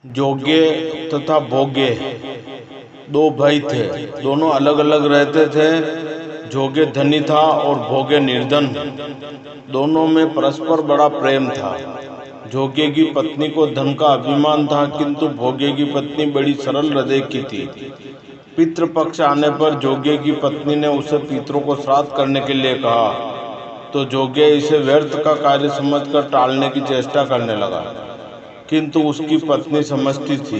जोगे तथा भोगे दो भाई थे। दोनों अलग अलग रहते थे। जोगे धनी था और भोगे निर्धन। दोनों में परस्पर बड़ा प्रेम था। जोगे की पत्नी को धन का अभिमान था, किंतु भोगे की पत्नी बड़ी सरल हृदय की थी। पितृपक्ष आने पर जोगे की पत्नी ने उसे पितरों को श्राद्ध करने के लिए कहा, तो जोगे इसे व्यर्थ का कार्य समझकर टालने की चेष्टा करने लगा। किंतु उसकी पत्नी समझती थी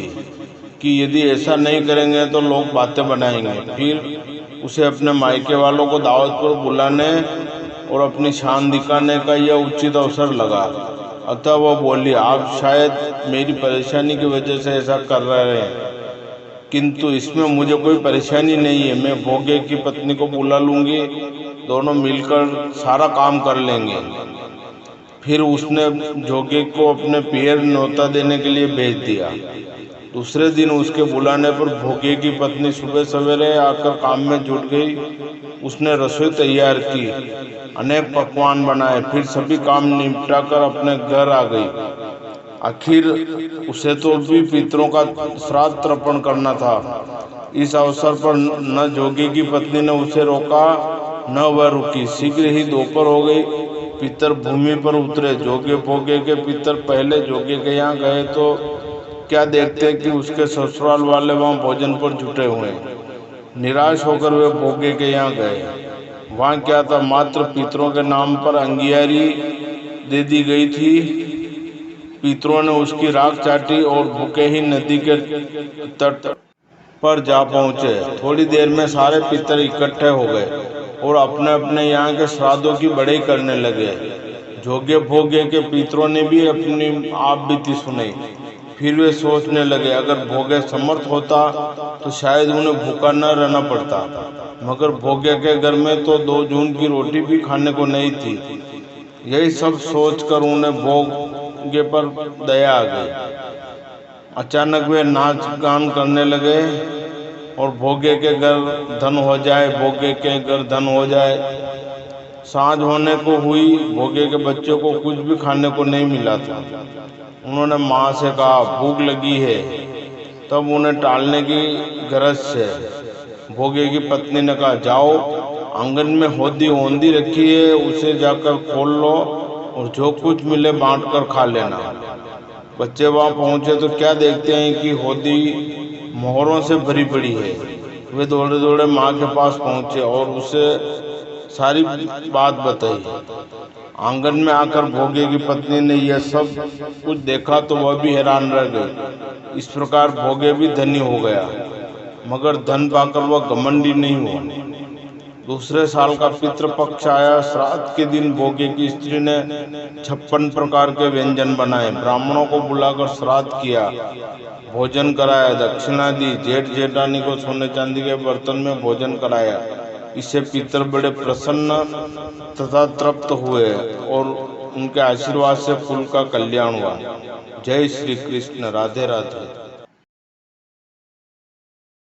कि यदि ऐसा नहीं करेंगे तो लोग बातें बनाएंगे। फिर उसे अपने मायके वालों को दावत पर बुलाने और अपनी शान दिखाने का यह उचित अवसर लगा। अतः वह बोली, आप शायद मेरी परेशानी की वजह से ऐसा कर रहे हैं, किंतु इसमें मुझे कोई परेशानी नहीं है। मैं भोगे की पत्नी को बुला लूंगी, दोनों मिलकर सारा काम कर लेंगे। फिर उसने जोगे को अपने पियर न्योता देने के लिए भेज दिया। दूसरे दिन उसके बुलाने पर भोगे की पत्नी सुबह सवेरे आकर काम में जुट गई। उसने रसोई तैयार की, अनेक पकवान बनाए, फिर सभी काम निपटाकर अपने घर आ गई। आखिर उसे तो भी पितरों का श्राद्ध तर्पण करना था। इस अवसर पर न जोगी की पत्नी ने उसे रोका, न वह रुकी। शीघ्र ही दोपहर हो गई। पितर भूमि पर उतरे। जोगे भोगे के पितर पहले जोगे के यहाँ गए तो क्या देखते कि उसके ससुराल वाले वहाँ भोजन पर जुटे हुए। निराश होकर वे भोगे के यहाँ गए। वहाँ क्या था, मात्र पितरों के नाम पर अंगियारी दे दी गई थी। पितरों ने उसकी राख चाटी और भूखे ही नदी के तट पर जा पहुँचे। थोड़ी देर में सारे पितर इकट्ठे हो गए और अपने अपने यहाँ के श्राद्धों की बढ़ाई करने लगे। जोगे भोगे के पितरों ने भी अपनी आप बीती सुनी। फिर वे सोचने लगे, अगर भोगे समर्थ होता तो शायद उन्हें भूखा न रहना पड़ता, मगर भोगे के घर में तो 2 जून की रोटी भी खाने को नहीं थी। यही सब सोचकर उन्हें भोगे पर दया आ गई। अचानक वे नाच गान करने लगे और भोगे के घर धन हो जाए, भोगे के घर धन हो जाए। सांझ होने को हुई। भोगे के बच्चों को कुछ भी खाने को नहीं मिला था। उन्होंने माँ से कहा, भूख लगी है। तब उन्हें टालने की गरज से भोगे की पत्नी ने कहा, जाओ, आंगन में होदी ओंधी रखी है, उसे जाकर खोल लो और जो कुछ मिले बांट कर खा लेना। बच्चे वहाँ पहुँचे तो क्या देखते हैं कि होदी मोहरों से भरी पड़ी है। वे दौड़े दौड़े माँ के पास पहुँचे और उसे सारी बात बताई। आंगन में आकर भोगे की पत्नी ने यह सब कुछ देखा तो वह भी हैरान रह गई। इस प्रकार भोगे भी धनी हो गया, मगर धन पाकर वह घमंडी नहीं हुआ। दूसरे साल का पितृपक्ष आया। श्राद्ध के दिन भोगे की स्त्री ने 56 प्रकार के व्यंजन बनाए। ब्राह्मणों को बुलाकर श्राद्ध किया, भोजन कराया, दक्षिणा दी। जेठ जेठानी को सोने चांदी के बर्तन में भोजन कराया। इससे पितर बड़े प्रसन्न तथा तृप्त हुए और उनके आशीर्वाद से कुल का कल्याण हुआ। जय श्री कृष्ण। राधे राधे।